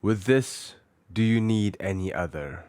With this, do you need any other?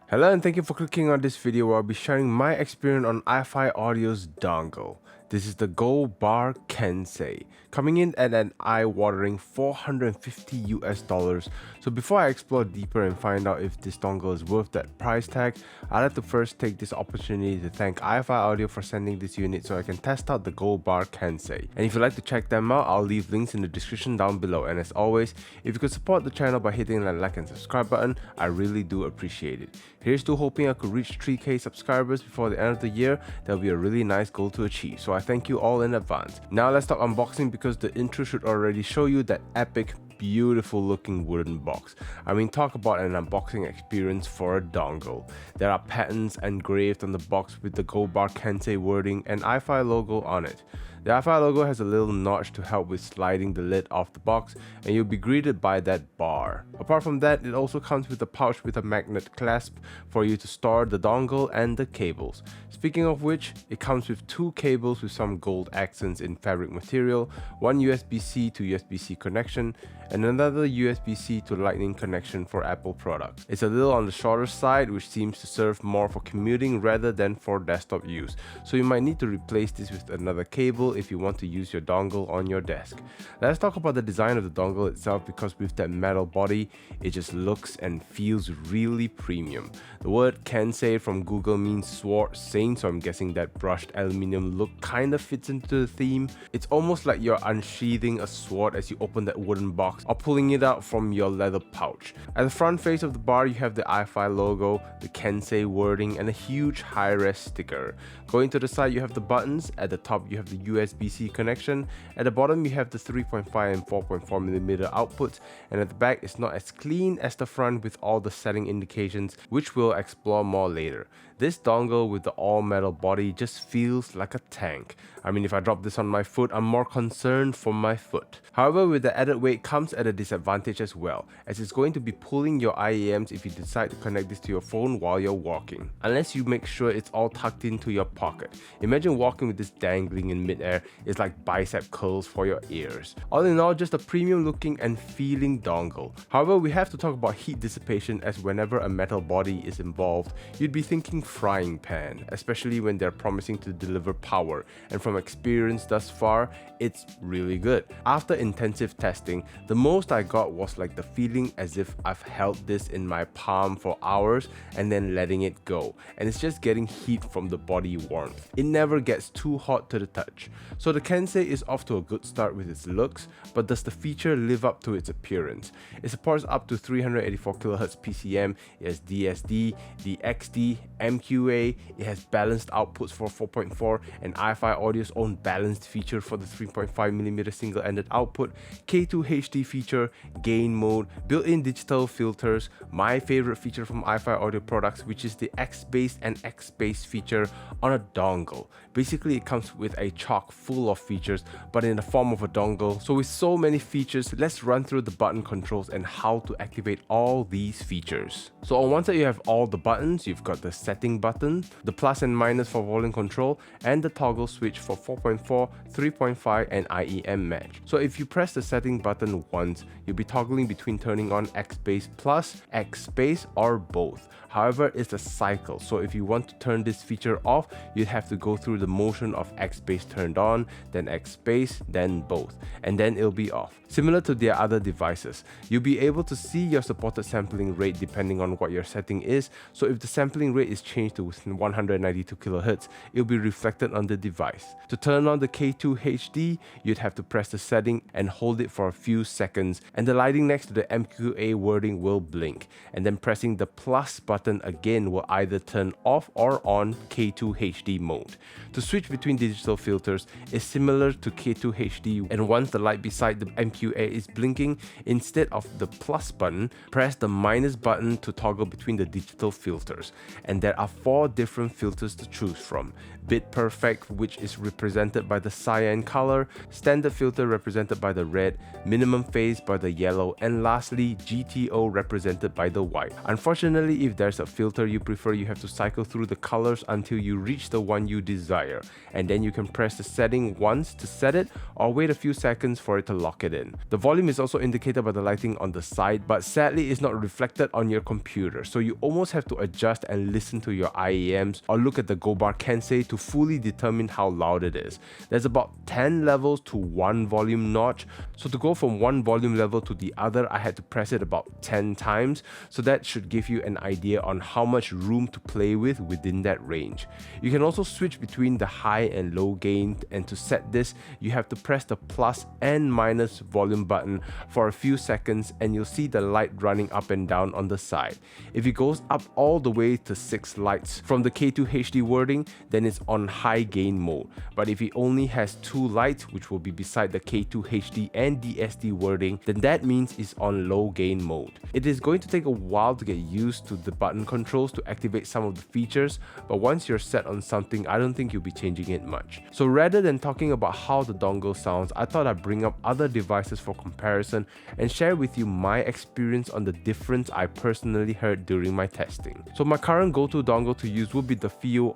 Hello and thank you for clicking on this video where I'll be sharing my experience on iFi Audio's dongle. This is the gobar Kensei, coming in at an eye-watering $450 US. So before I explore deeper and find out if this dongle is worth that price tag, I'd like to first take this opportunity to thank iFi Audio for sending this unit so I can test out the gobar Kensei. And if you'd like to check them out, I'll leave links in the description down below. And as always, if you could support the channel by hitting that like and subscribe button, I really do appreciate it. Here's to hoping I could reach 3K subscribers before the end of the year. That'll be a really nice goal to achieve, so I thank you all in advance. Now let's talk unboxing, because the intro should already show you that epic, beautiful looking wooden box. I mean, talk about an unboxing experience for a dongle. There are patterns engraved on the box with the gobar Kensei wording and iFi logo on it. The iFi logo has a little notch to help with sliding the lid off the box, and you'll be greeted by that bar. Apart from that, it also comes with a pouch with a magnet clasp for you to store the dongle and the cables. Speaking of which, it comes with two cables with some gold accents in fabric material, one USB-C to USB-C connection, and another USB-C to Lightning connection for Apple products. It's a little on the shorter side, which seems to serve more for commuting rather than for desktop use, so you might need to replace this with another cable if you want to use your dongle on your desk. Let's talk about the design of the dongle itself, because with that metal body, it just looks and feels really premium. The word Kensei from Google means sword saint, so I'm guessing that brushed aluminium look kind of fits into the theme. It's almost like you're unsheathing a sword as you open that wooden box or pulling it out from your leather pouch. At the front face of the bar, you have the iFi logo, the Kensei wording, and a huge high-res sticker. Going to the side, you have the buttons. At the top, you have the USB-C connection. At the bottom, you have the 3.5 and 4.4mm outputs, and at the back, it's not as clean as the front with all the setting indications, which we'll explore more later. This dongle with the all-metal body just feels like a tank. I mean, if I drop this on my foot, I'm more concerned for my foot. However, with the added weight comes at a disadvantage as well, as it's going to be pulling your IEMs if you decide to connect this to your phone while you're walking, unless you make sure it's all tucked into your pocket. Imagine walking with this dangling in midair. It's like bicep curls for your ears. All in all, just a premium looking and feeling dongle. However, we have to talk about heat dissipation, as whenever a metal body is involved, you'd be thinking frying pan, especially when they're promising to deliver power, and from experience thus far, it's really good. After intensive testing, the most I got was like the feeling as if I've held this in my palm for hours and then letting it go, and it's just getting heat from the body warmth. It never gets too hot to the touch. So the Kensei is off to a good start with its looks, but does the feature live up to its appearance? It supports up to 384 kHz PCM, it has DSD, DXD, MQA, it has balanced outputs for 4.4 and iFi Audio's own balanced feature for the 3.5mm single-ended output, K2 HD feature, gain mode, built-in digital filters, my favorite feature from iFi Audio products, which is the XBass and XSpace feature on a dongle. Basically, it comes with a chock full of features, but in the form of a dongle. So with so many features, let's run through the button controls and how to activate all these features. So on one side, you have all the buttons. You've got the setting button, the plus and minus for volume control, and the toggle switch for 4.4, 3.5, and IEM match. So if you press the setting button once, you'll be toggling between turning on XBass plus, XSpace, or both. However, it's a cycle, so if you want to turn this feature off, you'd have to go through the motion of XBass turned on, then XSpace, then both, and then it'll be off. Similar to their other devices, you'll be able to see your supported sampling rate depending on what your setting is. So if the sampling rate is changed to 192 kHz, it'll be reflected on the device. To turn on the K2 HD, you'd have to press the setting and hold it for a few seconds, and the lighting next to the MQA wording will blink, and then pressing the plus button again will either turn off or on K2 HD mode. To switch between digital filters is similar to K2 HD, and once the light beside the MQA is blinking, instead of the plus button, press the minus button to toggle between the digital filters. And there are are 4 different filters to choose from. Bit Perfect, which is represented by the cyan color, Standard Filter represented by the red, Minimum Phase by the yellow, and lastly GTO represented by the white. Unfortunately, if there's a filter you prefer, you have to cycle through the colors until you reach the one you desire, and then you can press the setting once to set it or wait a few seconds for it to lock it in. The volume is also indicated by the lighting on the side, but sadly it's not reflected on your computer, so you almost have to adjust and listen to your IEMs or look at the gobar Kensei to fully determine how loud it is. There's about 10 levels to one volume notch, so to go from one volume level to the other I had to press it about 10 times, so that should give you an idea on how much room to play with within that range. You can also switch between the high and low gain, and to set this you have to press the plus and minus volume button for a few seconds and you'll see the light running up and down on the side. If it goes up all the way to 6 lights from the K2 HD wording, then it's on high gain mode, but if it only has 2 lights, which will be beside the K2 HD and DSD wording, then that means it's on low gain mode. It is going to take a while to get used to the button controls to activate some of the features, but once you're set on something, I don't think you'll be changing it much. So rather than talking about how the dongle sounds, I thought I'd bring up other devices for comparison and share with you my experience on the difference I personally heard during my testing. So my current go-to dongle to use would be the Fiio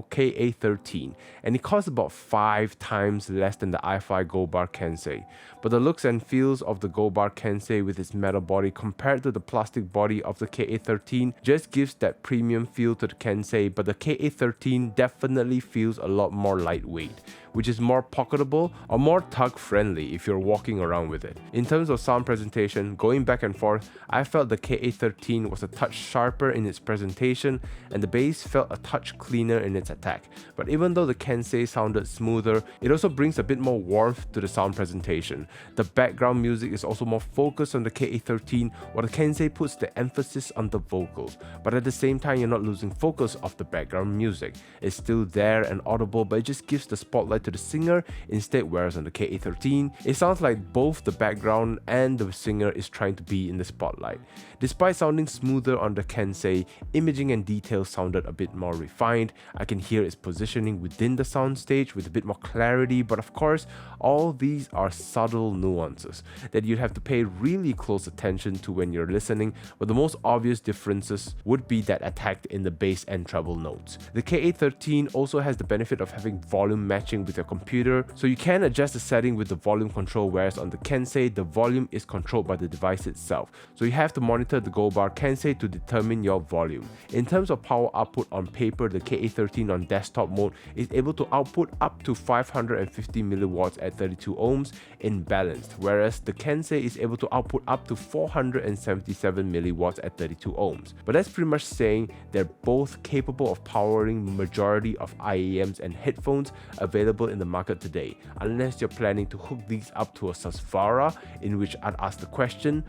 KA13, and it costs about 5 times less than the iFi gobar Kensei. But the looks and feels of the gobar Kensei with its metal body compared to the plastic body of the KA13 just gives that premium feel to the Kensei, but the KA13 definitely feels a lot more lightweight, which is more pocketable or more tug friendly if you're walking around with it. In terms of sound presentation, going back and forth, I felt the KA13 was a touch sharper in its presentation and the bass felt a touch cleaner in its attack. But even though the Kensei sounded smoother, it also brings a bit more warmth to the sound presentation. The background music is also more focused on the KA13, while the Kensei puts the emphasis on the vocals, but at the same time you're not losing focus of the background music. It's still there and audible, but it just gives the spotlight to the singer instead, whereas on the KA13, it sounds like both the background and the singer is trying to be in the spotlight. Despite sounding smoother on the Kensei, imaging and details sounded a bit more refined. I can hear its positioning within the soundstage with a bit more clarity, but of course, all these are subtle nuances that you'd have to pay really close attention to when you're listening, but the most obvious differences would be that attack in the bass and treble notes. The KA13 also has the benefit of having volume matching with your computer, so you can adjust the setting with the volume control, whereas on the Kensei, the volume is controlled by the device itself. So you have to monitor the gobar Kensei to determine your volume. In terms of power output on paper, the KA13 on desktop mode is able to output up to 550 milliwatts at 32 ohms in balanced, whereas the Kensei is able to output up to 477 milliwatts at 32 ohms. But that's pretty much saying they're both capable of powering majority of IEMs and headphones available in the market today, unless you're planning to hook these up to a Susvara, in which I'd ask the question,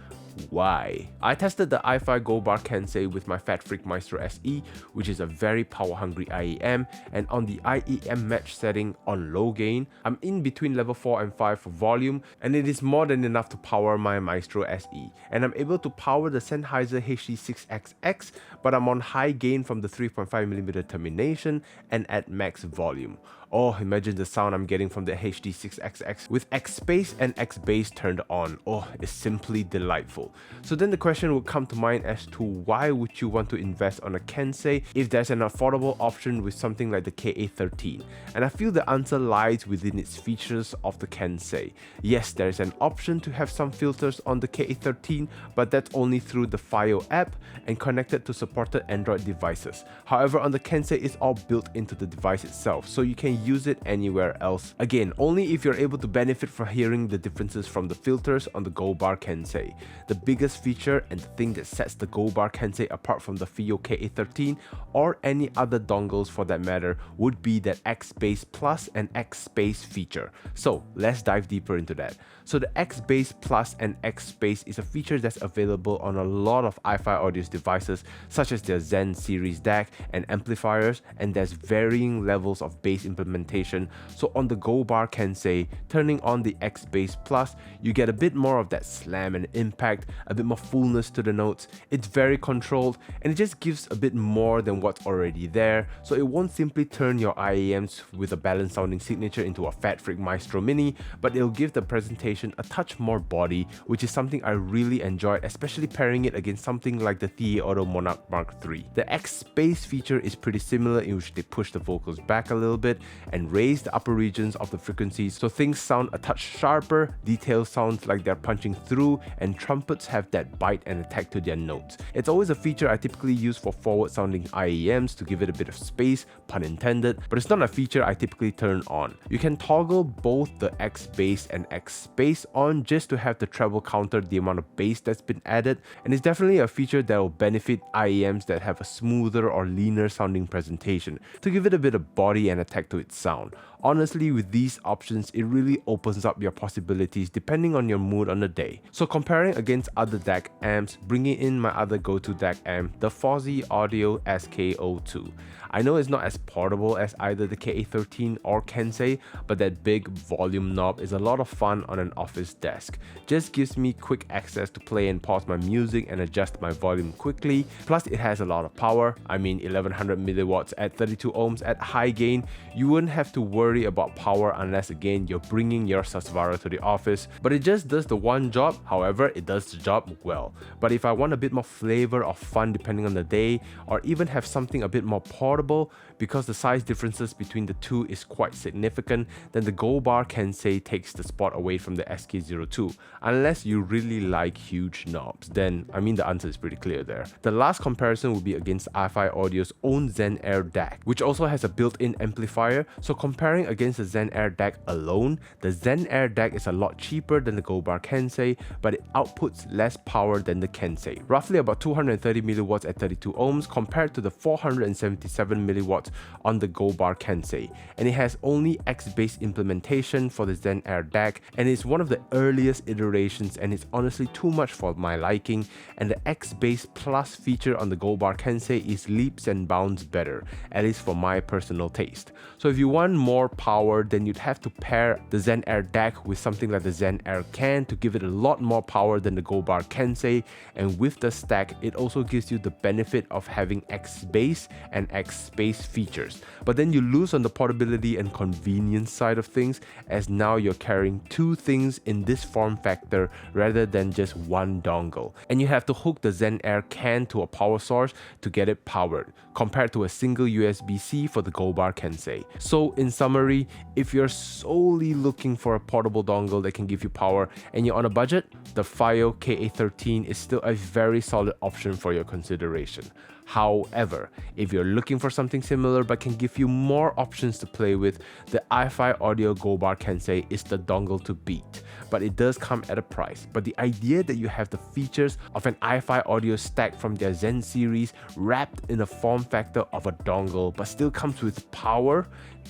why? I tested the iFi gobar Kensei with my Fat Freak Maestro SE, which is a very power hungry IEM, and on the IEM match setting on low gain, I'm in between level 4 and 5 for volume, and it is more than enough to power my Maestro SE. And I'm able to power the Sennheiser HD6XX, but I'm on high gain from the 3.5mm termination and at max volume. Oh, imagine the sound I'm getting from the HD6XX with XSpace and XBass turned on. Oh, it's simply delightful. So then the question would come to mind as to why would you want to invest on a Kensei if there's an affordable option with something like the KA13? And I feel the answer lies within its features of the Kensei. Yes, there is an option to have some filters on the KA13, but that's only through the Fiio app and connected to supported Android devices. However, on the Kensei, it's all built into the device itself, so you can use it anywhere else. Again, only if you're able to benefit from hearing the differences from the filters on the gobar Kensei. The biggest feature and the thing that sets the gobar Kensei apart from the Fiio KA13 or any other dongles for that matter would be that XBass Plus and XSpace feature. So let's dive deeper into that. So the XBass Plus and XSpace is a feature that's available on a lot of iFi audio devices such as their Zen series DAC and amplifiers, and there's varying levels of bass implementation implementation. So on the gobar Kensei, turning on the XBass Plus, you get a bit more of that slam and impact, a bit more fullness to the notes. It's very controlled and it just gives a bit more than what's already there, so it won't simply turn your IEMs with a balanced sounding signature into a Fat Freak Maestro Mini, but it'll give the presentation a touch more body, which is something I really enjoyed, especially pairing it against something like the The Auto Monarch Mark III. The XBass feature is pretty similar, in which they push the vocals back a little bit and raise the upper regions of the frequencies so things sound a touch sharper, details sound like they're punching through, and trumpets have that bite and attack to their notes. It's always a feature I typically use for forward sounding IEMs to give it a bit of space, pun intended, but it's not a feature I typically turn on. You can toggle both the XBass and XSpace on just to have the treble counter the amount of bass that's been added, and it's definitely a feature that will benefit IEMs that have a smoother or leaner sounding presentation to give it a bit of body and attack to its sound. Honestly, with these options, it really opens up your possibilities depending on your mood on the day. So comparing against other DAC amps, bringing in my other go-to DAC amp, the Fosi Audio SK02. I know it's not as portable as either the KA13 or Kensei, but that big volume knob is a lot of fun on an office desk. Just gives me quick access to play and pause my music and adjust my volume quickly. Plus it has a lot of power. I mean 1100 milliwatts at 32 ohms at high gain. You wouldn't have to worry about power unless again you're bringing your Sasvara to the office, but it just does the one job. However, it does the job well. But if I want a bit more flavor or fun depending on the day, or even have something a bit more portable, because the size differences between the two is quite significant, then the gobar Kensei takes the spot away from the SK02. Unless you really like huge knobs, then I mean the answer is pretty clear there. The last comparison would be against iFi Audio's own Zen Air DAC, which also has a built-in amplifier. So comparing against the Zen Air DAC alone, the Zen Air DAC is a lot cheaper than the gobar Kensei, but it outputs less power than the Kensei, roughly about 230 milliwatts at 32 ohms compared to the 477 milliwatts on the gobar Kensei, and it has only XBass implementation for the Zen Air DAC, and it's one of the earliest iterations, and it's honestly too much for my liking, and the XBass Plus feature on the gobar Kensei is leaps and bounds better, at least for my personal taste. So if you want more power, then you'd have to pair the Zen Air DAC with something like the Zen Air Can to give it a lot more power than the gobar Kensei, and with the stack, it also gives you the benefit of having XBass and XSpace features. But then you lose on the portability and convenience side of things, as now you're carrying two things in this form factor rather than just one dongle. And you have to hook the Zen Air Can to a power source to get it powered, compared to a single USB-C for the gobar Kensei. So in summary, if you're solely looking for a portable dongle that can give you power and you're on a budget, the Fiio KA13 is still a very solid option for your consideration. However, if you're looking for something similar but can give you more options to play with, the iFi Audio gobar Kensei is the dongle to beat. But it does come at a price. But the idea that you have the features of an iFi Audio stack from their Zen series wrapped in a form factor of a dongle but still comes with power,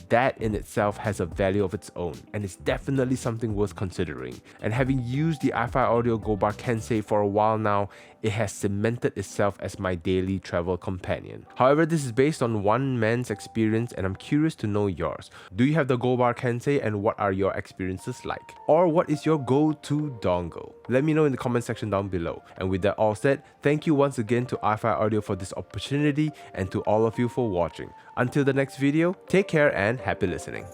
that in itself has a value of its own, and it's definitely something worth considering. And having used the iFi Audio gobar Kensei for a while now, it has cemented itself as my daily travel companion. However, this is based on one man's experience, and I'm curious to know yours. Do you have the gobar Kensei, and what are your experiences like? Or what is your go-to dongle? Let me know in the comment section down below. And with that all said, thank you once again to iFi Audio for this opportunity, and to all of you for watching. Until the next video, take care and happy listening.